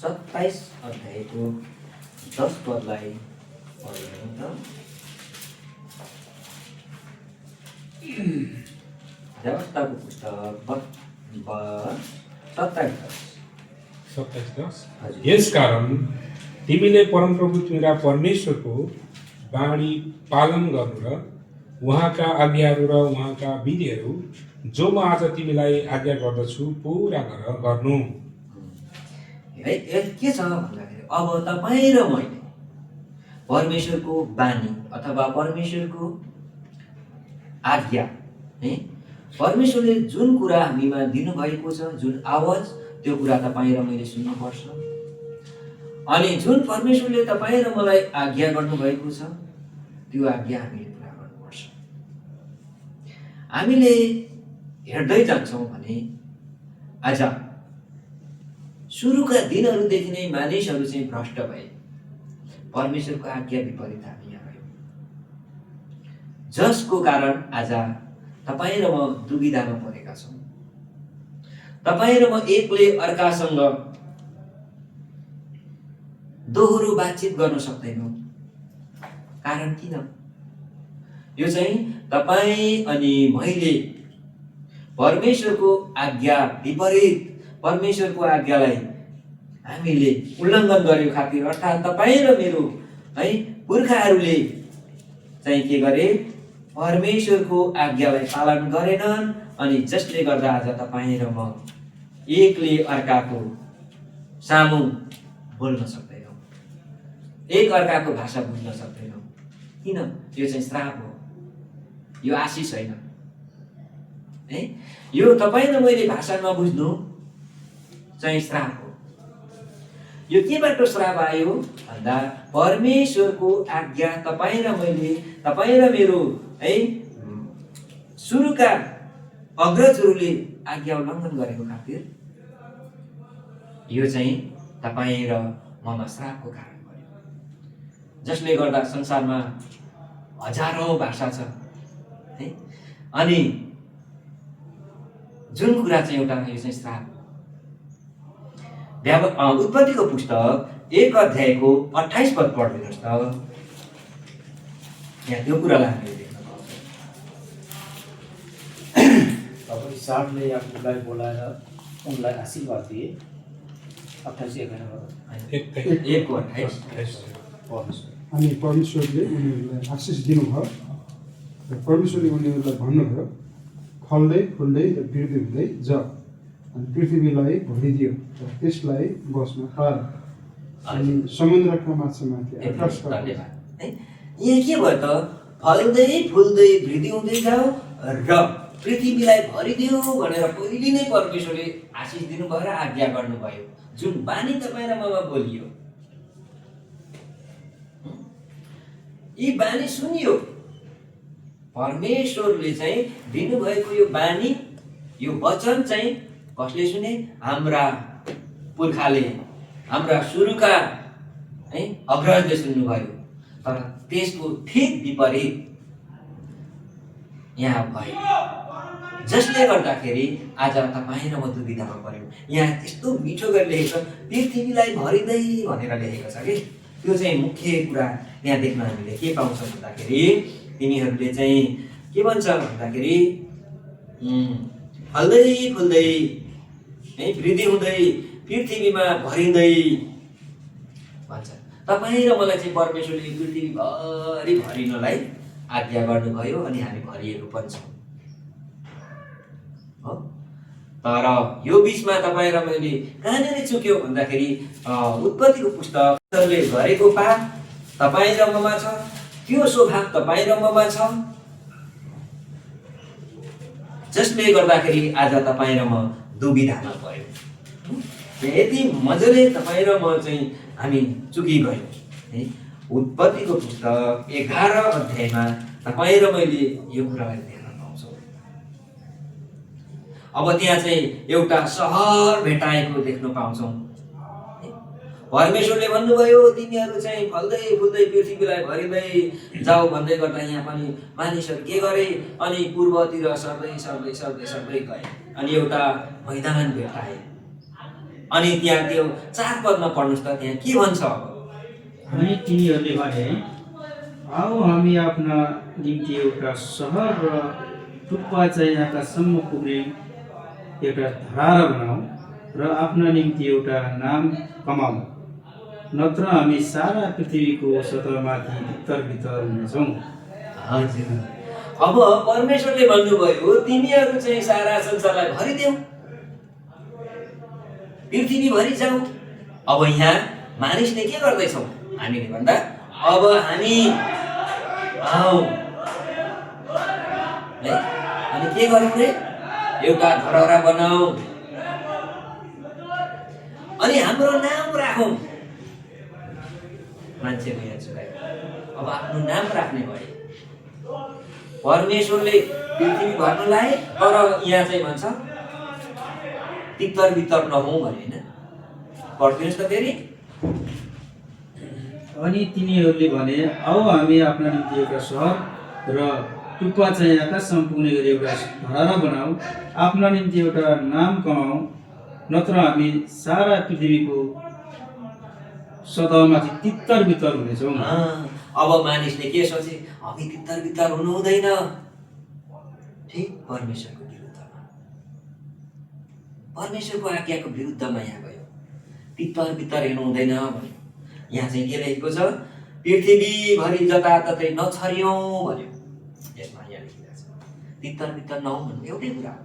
27 अध्यायको 10 पदलाई पढ्नु त। व्यवस्थाको पुस्तक 27:10 यसकारण तिमीले परमप्रभु तिम्रा परमेश्वरको बाणी पालन गर्नु र उहाँका आज्ञाहरू र उहाँका विधिहरू जो म आज तिमीलाई आज्ञा गर्दछु पुरा गर्नु। के छ भन्दाखेरि अब तपाईँ र मैले परमेश्वरको बानी अथवा परमेश्वरको आज्ञा है, परमेश्वरले जुन कुरा हामीमा दिनुभएको छ, जुन आवाज, त्यो कुरा तपाईँ र मैले सुन्नुपर्छ। अनि जुन परमेश्वरले तपाईँ र मलाई आज्ञा गर्नुभएको छ त्यो आज्ञा हामीले पुरा गर्नुपर्छ। हामीले हेर्दै जान्छौँ भने आज सुरुका दिनहरूदेखि नै मानिसहरू चाहिँ भ्रष्ट भए, परमेश्वरको आज्ञा विपरीत हामी यहाँ गयौँ, जसको कारण आज तपाईँ र म दुविधामा परेका छौँ। तपाईँ र म एकले अर्कासँग दोहोरो बातचित गर्न सक्दैनौँ। कारण किन? यो चाहिँ तपाईँ अनि मैले परमेश्वरको आज्ञा विपरीत, परमेश्वरको आज्ञालाई हामीले उल्लङ्घन गरेको खातिर, अर्थात् तपाईँ र मेरो है पुर्खाहरूले चाहिँ के गरे, परमेश्वरको आज्ञालाई पालन गरेनन्। अनि जसले गर्दा आज तपाईँ र म एकले अर्काको सामु बोल्न सक्दैनौँ, एक अर्काको भाषा बुझ्न सक्दैनौँ। किन? यो चाहिँ श्राप हो, यो आशिष होइन है। यो तपाईँ र मैले भाषा नबुझ्नु चाहिँ श्राप हो। यो केबाट श्राप आयो भन्दा परमेश्वरको आज्ञा तपाईँ र मैले, तपाईँ र मेरो है सुरुका अग्रजहरूले आज्ञा उल्लङ्घन गरेको खातिर यो चाहिँ तपाईँ र ममा श्रापको कारण बन्यो। जसले गर्दा संसारमा हजारौँ भाषा छ है। अनि जुन कुरा चाहिँ एउटा यो चाहिँ श्राप। उत्पत्तिको पुस्तक 1 अध्यायको 28 पद पढिदिनुहोस् त। यहाँ त्यो कुरालाई हामीले देख्न पाउँछौँ। तब इसाकले याकुबलाई बोलाएर उनलाई आशीर्वाद दिए। 28 अनि परमेश्वरले उनीहरूलाई आशिष दिनुभयो र परमेश्वरले उनीहरूलाई भन्नुभयो, फल्दै फुल्दै र वृद्धि हुँदै जा अनि पृथ्वीलाई भरिदियो र त्यसलाई बस्न पार अनि समुद्रका माछामाथि आकाशका। धन्यवाद है। यहाँ के भयो त? फल्दै फुल्दै वृद्धि हुँदै जाऊ र पृथ्वीलाई भरिदियो भनेर पहिले नै परमेश्वरले आशिष दिनुभयो र आज्ञा गर्नुभयो। जुन बानी तपाईँ र ममा बोलियो, यी बानी सुनियो। परमेश्वरले चाहिँ दिनुभएको यो बानी, यो वचन चाहिँ कसले सुने? हाम्रा पुर्खाले, हाम्रा सुरुका है अग्रजले सुन्नुभयो। तर त्यसको ठिक विपरीत यहाँ भयो, जसले गर्दाखेरि आज तपाईँ र म दुविधामा पर्यौँ। यहाँ यस्तो मिठो गरी लेखेको छ, पृथ्वीलाई भरिँदै भनेर लेखेको छ कि त्यो चाहिँ मुख्य कुरा यहाँ देख्न हामीले के पाउँछौँ भन्दाखेरि तिनीहरूले चाहिँ के भन्छ भन्दाखेरि फल्दै फुल्दै है वृद्धि हुँदै पृथ्वीमा भरिँदै भन्छ। तपाईँ र मलाई चाहिँ परमेश्वरले पृथ्वीभरि भरिनलाई आज्ञा गर्नुभयो अनि हामी भरिएको पनि छौँ हो। तर यो बिचमा तपाईँ र मैले कहाँनिर चुक्यो भन्दाखेरि उत्पत्तिको पुस्तकले गरेको पाप तपाईँ र ममा छ, त्यो स्वभाव तपाईँ र ममा छ, जसले गर्दाखेरि आज तपाईँ र म दुविधामा पर्यो। यति मजाले तपाईँ र म चाहिँ हामी चुकिगयौँ है। उत्पत्तिको पुस्तक 11 अध्यायमा तपाईँ र मैले यो कुरालाई देख्न पाउँछौँ। अब त्यहाँ चाहिँ एउटा सहर भेटाएको देख्न पाउँछौँ। परमेश्वरले भन्नुभयो तिमीहरू चाहिँ फल्दै फुल्दै पृथ्वीलाई भरिँदै जाऊ भन्दै गर्दा यहाँ पनि मानिसहरू के गरे? अनि पूर्वतिर सर्दै सर्दै सर्दै सर्दै गए अनि एउटा मैदान भेटाए। अनि त्यहाँ त्यो 4 पदमा पढ्नुहोस् त, त्यहाँ के भन्छ अब? अनि तिनीहरूले भने, आओ हामी आफ्ना निम्ति एउटा सहर र टुप्पा चाहिँ आकाशसम्म पुग्ने एउटा धरारा बनाऊ र आफ्ना निम्ति एउटा नाम कमाऊ, नत्र हामी सारा पृथ्वीको सतहमाथि तितर-बितर हुनेछौँ। हजुर, अब परमेश्वरले भन्नुभयो तिमीहरू चाहिँ सारा संसारलाई भरिदेऊ, पृथ्वीभरि जाऊ। अब यहाँ मानिसले के गर्दैछौँ हामीले भन्दा, अब हामी आऊ है, अनि के गरौँ रे? एउटा धरहरा बनाऊ अनि हाम्रो नाम राखौँ। मान्छेको यहाँ चुकायो, अब आफ्नो नाम राख्ने भए। परमेश्वरले पृथ्वी भर्नलाई, तर यहाँ चाहिँ भन्छ तितर बितर नहौँ भने होइन। पढ्दिनुहोस् त फेरि। अनि तिनीहरूले भने, आओ हामी आफ्ना निम्ति एउटा सहर र टुप्पा चाहिँ आकाशसम्म पुग्ने गरी एउटा धरारा बनाऊ, आफ्ना निम्ति एउटा नाम कमाऊ, नत्र हामी सारा पृथ्वीको सतहमाथि तितर-बितर हुनेछौँ। अब मानिसले के सोचे? हामी तितर बितर हुनु हुँदैन, ठिक परमेश्वरको विरुद्धमा, परमेश्वरको आज्ञाको विरुद्धमा यहाँ गयो। तितर बितर हेर्नु हुँदैन भन्यो। यहाँ चाहिँ के लेखेको छ? पृथ्वीभरि जताततै नछरियौँ भन्यो। यसमा यहाँ लेखिरहेको छ तितर बितर नहौँ भन्नु एउटै कुरा हो।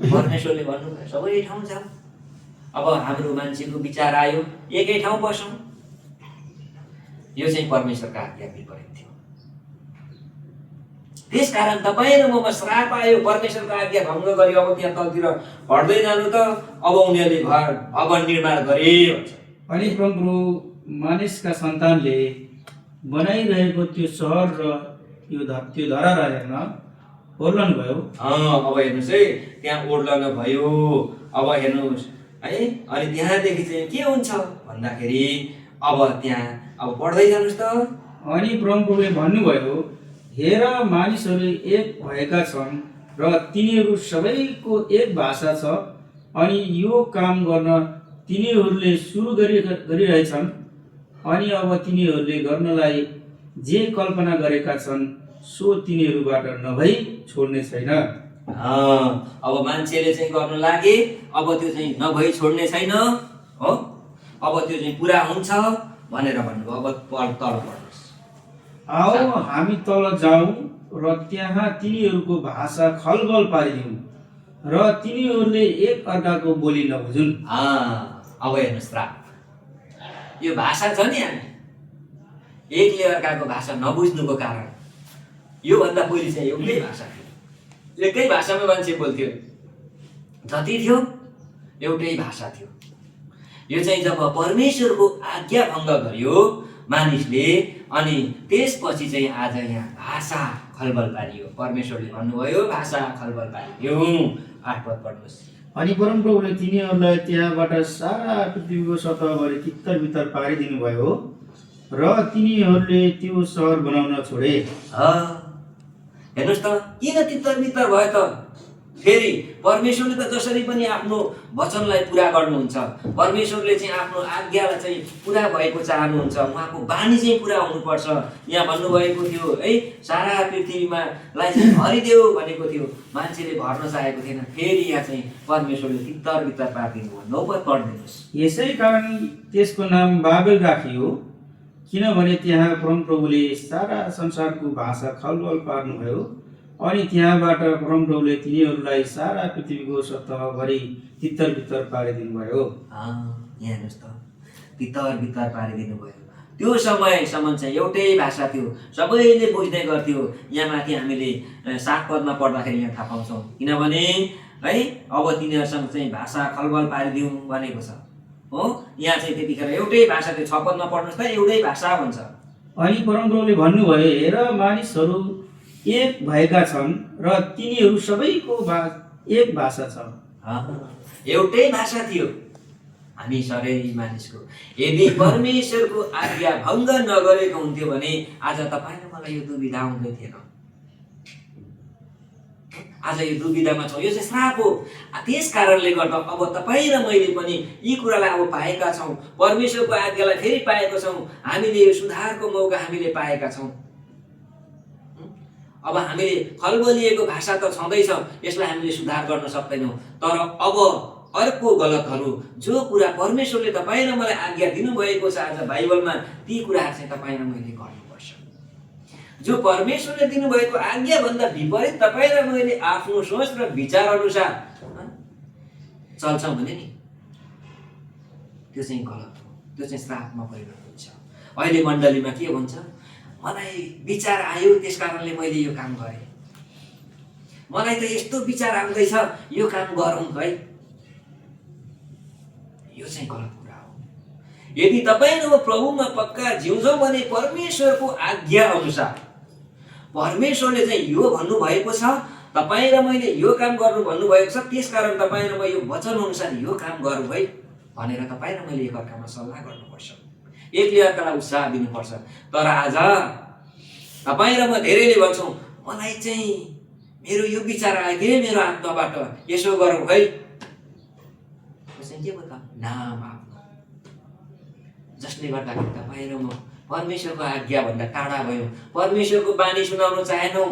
परमेश्वरले भन्नुभयो सबै ठाउँ जाऊ। अब हाम्रो मान्छेको विचार आयो एकै ठाउँ बसौँ। यो चाहिँ परमेश्वरका आज्ञा विपरीत थियो। त्यसकारण तपाईँ र ममा श्राप आयो। परमेश्वरको आज्ञा भङ्ग गरी अब त्यहाँ तलतिर पढ्दै जानु त अब उनीहरूले घर भवन निर्माण गरे भन्छ। अनि प्रभु मानिसका सन्तानले बनाइरहेको त्यो सहर र त्यो धरारा हेर्न ओर्लन भयो। अब हेर्नुहोस् है, त्यहाँ ओर्लन भयो। अब हेर्नुहोस् है, अनि त्यहाँदेखि चाहिँ के हुन्छ भन्दाखेरि अब त्यहाँ अब पढ्दै जानुहोस् त। अनि प्रभुले भन्नुभयो, हेर मानिसहरू एक भएका छन् र तिनीहरू सबैको एक भाषा छ, अनि यो काम गर्न तिनीहरूले सुरु गरिरहेछन्। अनि अब तिनीहरूले गर्नलाई जे कल्पना गरेका छन् सो तिनीहरूबाट नभई छोड्ने छैन। अब मान्छेले चाहिँ गर्नु लागे, अब त्यो चाहिँ नभई छोड्ने छैन हो। अब त्यो चाहिँ पुरा हुन्छ भनेर भन्नुभयो। अब तल पढ्नुहोस्। आओ हामी तल जाउँ र त्यहाँ तिनीहरूको भाषा खलबल पारिदिउँ र तिनीहरूले एक अर्काको बोली नबुझुन्। अब हेर्नुहोस् श्राप। यो भाषा छ नि, हामी एकले अर्काको भाषा नबुझ्नुको कारण योभन्दा पहिले चाहिँ एउटै भाषा थियो, एकै भाषामा मान्छे बोल्थ्यो, जति थियो एउटै भाषा थियो। यो चाहिँ जब परमेश्वरको आज्ञा भङ्ग गर्यो मानिसले, अनि त्यसपछि चाहिँ आज यहाँ भाषा खलबल पारियो। परमेश्वरले भन्नुभयो भाषा खलबल पारियो। 8 पद पढ्नुहोस्। अनि परमप्रभुले तिनीहरूलाई त्यहाँबाट सारा पृथ्वीको सतहभरि तितर-बितर पारिदिनु भयो र तिनीहरूले त्यो सहर बनाउन छोडे। हेर्नुहोस् त किन तितर बितर भयो त? फेरि परमेश्वरले त जसरी पनि आफ्नो वचनलाई पुरा गर्नुहुन्छ, परमेश्वरले चाहिँ आफ्नो आज्ञालाई चाहिँ पुरा भएको चाहनुहुन्छ, उहाँको बानी चाहिँ पुरा हुनुपर्छ। यहाँ भन्नुभएको थियो है, सारा पृथ्वीमा लाई चाहिँ भरिदेऊ भनेको थियो, मान्छेले भर्न चाहेको थिएन। फेरि यहाँ चाहिँ परमेश्वरले तितर बितर पारिदिनु भयो। 9 पद पढ्दिनुहोस्। यसै कारण त्यसको नाम बाबेल राखियो, किनभने त्यहाँ परमप्रभुले सारा संसारको भाषा खलबल पार्नुभयो। अनि त्यहाँबाट परमप्रभुले तिनीहरूलाई सारा पृथ्वीको सतहभरि तितर बितर पारिदिनु भयो। यहाँ हेर्नुहोस् त, तितर बितर पारिदिनु भयो। त्यो समयसम्म चाहिँ एउटै भाषा थियो, सबैले बुझ्ने गर्थ्यो। यहाँ माथि हामीले 7 पदमा पढ्दाखेरि यहाँ थाहा पाउँछौँ, किनभने है अब तिनीहरूसँग चाहिँ भाषा खलबल पारिदिउँ भनेको छ हो। यहाँ चाहिँ त्यतिखेर एउटै भाषा थियो। 6 पदमा पढ्नुहोस् त, एउटै भाषा भन्छ। अनि परमप्रभुले भन्नुभयो, हेर मानिसहरू एक भएका छन् र तिनीहरू सबैको एक भाषा छ। एउटै भाषा थियो हामी सबै मानिसको। यदि परमेश्वरको आज्ञा भङ्ग नगरेको हुन्थ्यो भने आज तपाईँ र मलाई यो दुविधा हुँदै थिएन। आज यो दुविधामा छौँ, यो चाहिँ श्राप हो। त्यस कारणले गर्दा अब तपाईँ र मैले पनि यी कुरालाई अब पाएका छौँ, परमेश्वरको आज्ञालाई फेरि पाएको छौँ, हामीले यो सुधारको मौका हामीले पाएका छौँ। अब हामीले खलबलिएको भाषा त छँदैछ, यसलाई हामीले सुधार गर्न सक्दैनौँ, तर अब अर्को गलतहरू जो कुरा परमेश्वरले तपाईँ र मलाई आज्ञा दिनुभएको छ आज बाइबलमा, ती कुराहरू चाहिँ तपाईँ र मैले गर्नुपर्छ। जो परमेश्वरले दिनुभएको आज्ञाभन्दा विपरीत तपाईँ र मैले आफ्नो सोच र विचार अनुसार चल्छौँ भने नि त्यो चाहिँ गलत हो, त्यो चाहिँ श्रापमा परिणत हुन्छ। अहिले मण्डलीमा के भन्छ, मलाई विचार आयो त्यस कारणले मैले यो काम गरेँ, मलाई त यस्तो विचार आउँदैछ यो काम गरौँ है, यो चाहिँ गलत कुरा हो। यदि तपाईँ र म प्रभुमा पक्का जिउँछौँ भने परमेश्वरको आज्ञा अनुसार, परमेश्वरले चाहिँ यो भन्नुभएको छ, तपाईँ र मैले यो काम गर्नु भन्नुभएको छ, त्यसकारण तपाईँ र म यो वचन अनुसार यो काम गरौँ है भनेर तपाईँ र मैले एकअर्कामा सल्लाह गर्नुपर्छ, एकले अर्कालाई उत्साह दिनुपर्छ। तर आज तपाईँ र म धेरैले भन्छौँ, मलाई चाहिँ मेरो यो विचार आयो कि मेरो आत्माबाट, यसो गरौँ है, के बता नाम आफ्नो, जसले गर्दाखेरि तपाईँ र म परमेश्वरको आज्ञाभन्दा टाढा भयौँ, परमेश्वरको बानी सुनाउन चाहेनौँ।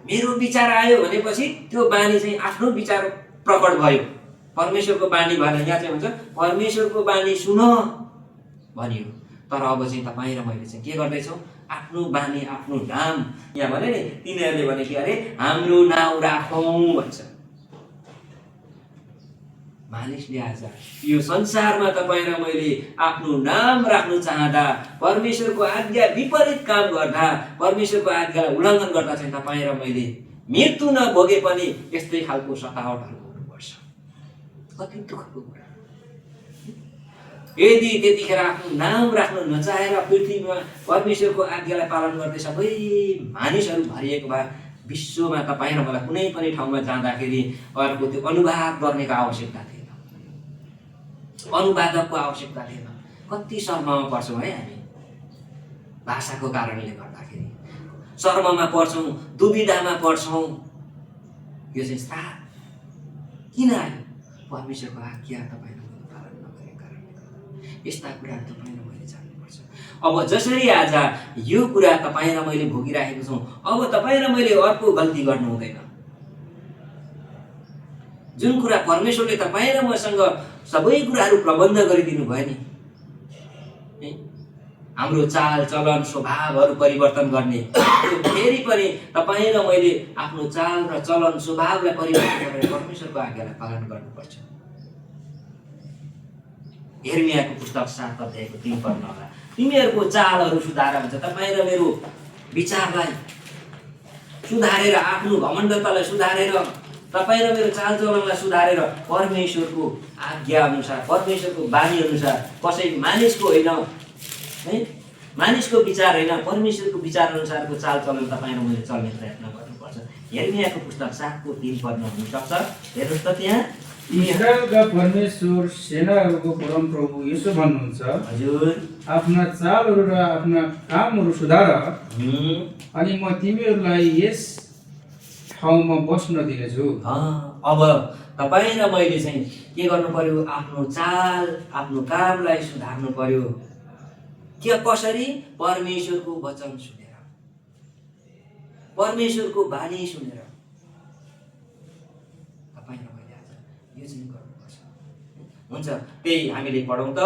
मेरो विचार आयो भनेपछि त्यो बानी चाहिँ आफ्नो विचार प्रकट भयो, परमेश्वरको बानी भएर यहाँ चाहिँ भन्छ परमेश्वरको बानी सुन भनियो। तर अब चाहिँ तपाईँ र मैले चाहिँ के गर्दैछौँ, आफ्नो बानी आफ्नो नाम, यहाँ भने नि तिनीहरूले भने कि अरे हाम्रो नाउँ राखौँ भन्छ। मानिसले आज यो संसारमा तपाईँ र मैले आफ्नो नाम राख्नु चाहँदा, परमेश्वरको आज्ञा विपरीत काम गर्दा, परमेश्वरको आज्ञालाई उल्लङ्घन गर्दा चाहिँ तपाईँ र मैले मृत्यु नभोगे पनि यस्तै खालको सतावटहरू हुनुपर्छ। कति दुःखको कुरा। यदि त्यतिखेर आफ्नो नाम राख्नु नचाहेर पृथ्वीमा परमेश्वरको आज्ञालाई पालन गर्दै सबै मानिसहरू भरिएको भए विश्वमा तपाईँ र मलाई कुनै पनि ठाउँमा जाँदाखेरि अर्को त्यो अनुवाद गर्नेको आवश्यकता थिएन, अनुवादकको आवश्यकता थिएन। कति शर्ममा पर्छौँ है हामी भाषाको कारणले गर्दाखेरि, शर्ममा पर्छौँ, दुविधामा पर्छौँ। यो चाहिँ श्राप किन आयो? परमेश्वरको आज्ञा तपाईँ र मैले पालन नगरेको कारणले गर्दा। यस्ता कुराहरू तपाईँ र मैले जान्नुपर्छ। अब जसरी आज यो कुरा तपाईँ र मैले भोगिरहेको छौँ, अब तपाईँ र मैले अर्को गल्ती गर्नु हुँदैन। जुन कुरा परमेश्वरले तपाईँ र मसँग सबै कुराहरू प्रबन्ध गरिदिनु भयो नि, हाम्रो चाल चलन स्वभावहरू परिवर्तन गर्ने, फेरि पनि तपाईँ र मैले आफ्नो चाल र चलन स्वभावलाई परिवर्तन गरेर परमेश्वरको आज्ञालाई पालन गर्नुपर्छ। यिर्मयाको पुस्तक 7 अध्यायको 3 पद होला, तिमीहरूको चालहरू सुधार भन्छ। तपाईँ र मेरो विचारलाई सुधारेर, आफ्नो घमण्डतालाई सुधारेर, तपाईँ र मेरो चालचलनलाई सुधारेर परमेश्वरको आज्ञा अनुसार, परमेश्वरको बानी अनुसार, कसै मानिसको होइन है, मानिसको विचार होइन, परमेश्वरको विचार अनुसारको चालचलन तपाईँ र मैले चल्ने प्रयत्न गर्नुपर्छ। यिर्मयाको पुस्तक 7को 3 पदमा हुनसक्छ, हेर्नुहोस् त त्यहाँ, इस्राएलका परमेश्वर सेनाहरूको परमप्रभु यसो भन्नुहुन्छ, हजुर आफ्ना चालहरू र आफ्ना कामहरू सुधार, अनि म तिमीहरूलाई यस ठाउँमा बस्न दिनेछु। अब तपाईँ र मैले चाहिँ के गर्नु पर्यो? आफ्नो चाल, आफ्नो कामलाई सुधार्नु पर्यो। के कसरी? परमेश्वरको वचन सुनेर, परमेश्वरको बानी सुनेर तपाईँ र मैले आज यो चाहिँ गर्नुपर्छ। हुन्छ, त्यही हामीले पढौँ त,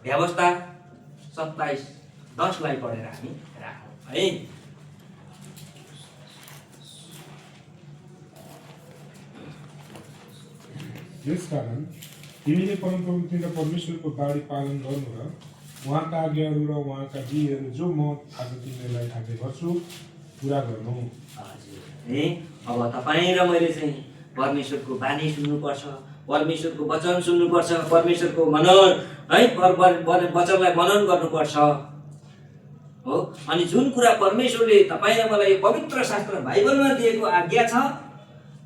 व्यवस्था 27:10 पढेर हामी राखौँ है। यसकारण तिमीले परमप्रभु परमेश्वरको बाणी पालन गर्नु र उहाँका आज्ञाहरू र उहाँका विधिहरू जो म आज तिमीलाई थाहा गर्छु पुरा गर्नु। अब तपाईँ र मैले चाहिँ परमेश्वरको बानी सुन्नुपर्छ, परमेश्वरको वचन सुन्नुपर्छ, परमेश्वरको मनन है, वचनलाई मनन गर्नुपर्छ हो। अनि जुन कुरा परमेश्वरले तपाईँ र मलाई पवित्र शास्त्र बाइबलमा दिएको आज्ञा छ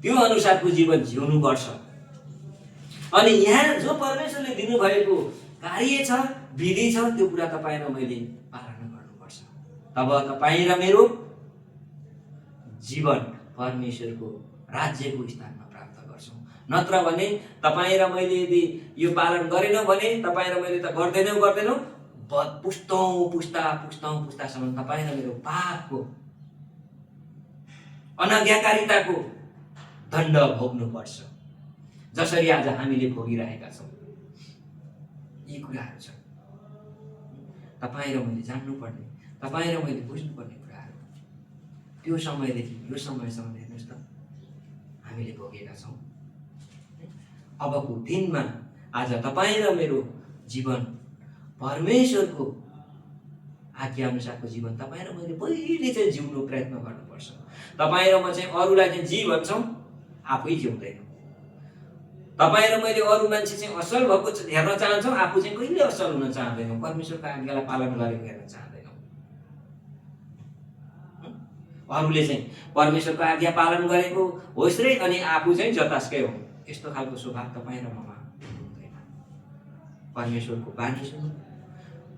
त्यो अनुसारको जीवन जिउनुपर्छ। अनि यहाँ जो परमेश्वरले दिनुभएको कार्य छ, विधि छ, त्यो कुरा तपाईँ र मैले पालन गर्नुपर्छ। तब तपाईँ र मेरो जीवन परमेश्वरको राज्यको स्थानमा प्राप्त गर्छौँ। नत्र भने तपाईँ र मैले यदि यो पालन गरेनौँ भने, तपाईँ र मैले त गर्दैनौँ पुस्तौँ पुस्तासम्म तपाईँ र मेरो पापको अनाज्ञाकारिताको दण्ड भोग्नुपर्छ, जसरी आज हामीले भोगिरहेका छौँ। यी कुराहरू छन् तपाईँ र मैले जान्नुपर्ने, तपाईँ र मैले बुझ्नुपर्ने कुराहरू। त्यो समयदेखि यो समयसम्म हेर्नुहोस् त हामीले भोगेका छौँ। अबको दिनमा आज तपाईँ र मेरो जीवन परमेश्वरको आज्ञा अनुसारको जीवन तपाईँ र मैले पहिले चाहिँ जिउनु प्रयत्न गर्नुपर्छ। तपाईँ र म चाहिँ अरूलाई चाहिँ जी भन्छौँ, आफै जिउँदैनौँ। तपाईँ र मैले अरू मान्छे चाहिँ असल भएको हेर्न चाहन्छौँ, आफू चाहिँ कहिले असल हुन चाहँदैनौँ, परमेश्वरको आज्ञालाई पालन गरेको हेर्न चाहँदैनौँ। अरूले चाहिँ परमेश्वरको आज्ञा पालन गरेको होस् रे अनि आफू चाहिँ जतासकै हो, यस्तो खालको स्वभाव तपाईँ र ममा हुँदैन। परमेश्वरको बानी सुनौँ,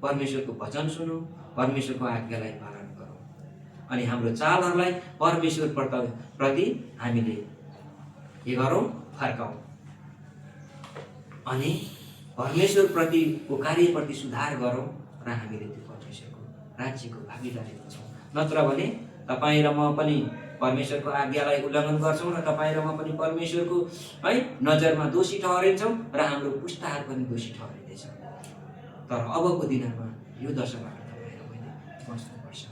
परमेश्वरको वचन सुनौँ, परमेश्वरको आज्ञालाई पालन गरौँ अनि हाम्रो चालहरूलाई परमेश्वर प्रति हामीले के गरौँ, फर्काउँ अनि परमेश्वर प्रतिको कार्यप्रति सुधार गरौँ र हामीले त्यो परमेश्वरको राज्यको भागीदारी हुन्छौँ। नत्र भने तपाईँ र म पनि परमेश्वरको आज्ञालाई उल्लङ्घन गर्छौँ र तपाईँ र म पनि परमेश्वरको है नजरमा दोषी ठहरिन्छौँ र हाम्रो पुस्ताहरू पनि दोषी ठहरिँदैछ। तर अबको दिनमा यो दशाबाट तपाईँ र मैले बस्नुपर्छ।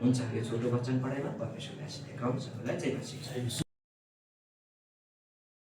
हुन्छ, यो छोटो वचन पढाइमा परमेश्वरले आशीष दिएको हुन्छ।